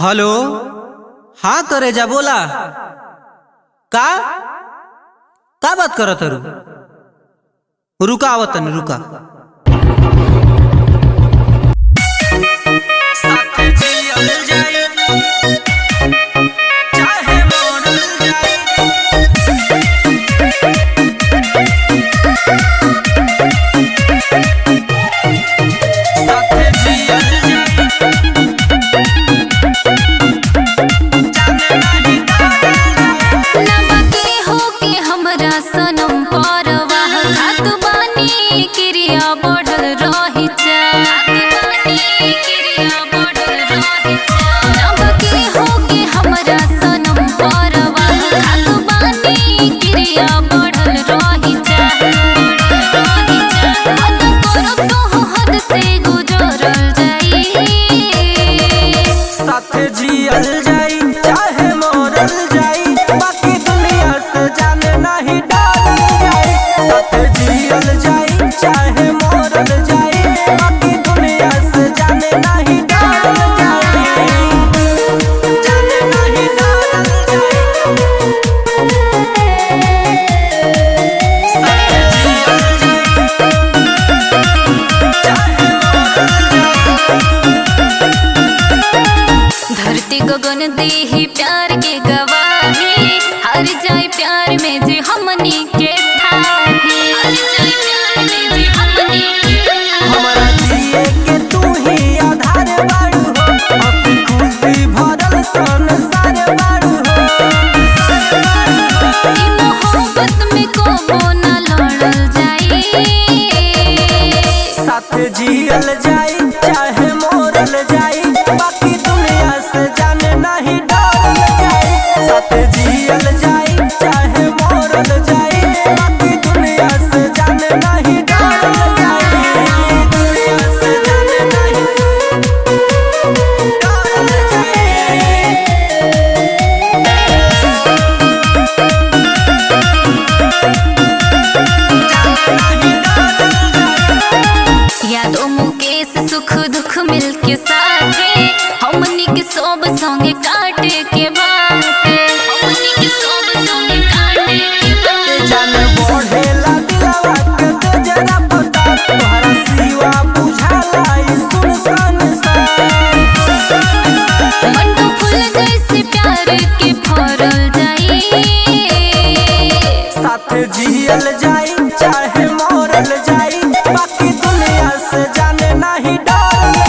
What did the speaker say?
Hello. हाँ करे जा बोला का बात करत हरू? रुका आवतन रुका। गगन देही प्यार के गवाही, हर जाए प्यार में जे हमनी के थाहे, हर जाए प्यार में जे हमनी के हमारा जिए के तू ही आधार बाड़ू हो, हंसी खुशी भरल संसार बाड़ू हो। ई मोहब्बत में कबो न लड़ल जाई, साथ जियल जाई चाहे मोरल जाई, बाकी दुनिया से जाने नहीं डरल जाई। साथ जियल जाई चाहे मोरल जाई, बाकी दुनिया से जाने नहीं डरल जाई। दुनिया से जाने नहीं डरल जाई। यादों मुकेश सुख दुख मिलके साथे, हमनी के सब संगे काटे के बाटे, हमनी के सब संगे काटे के बाटे। जान बढ़ेला दिलवा के तेजरा पता, तोहरा सिवा बुझाला ई सुनसान सान। मंटू फूल जैसे प्यार के फरल जाई, साथ जियल जाई चाहे मोरल जाई, बाकी दुनिया से जाने नहीं डरल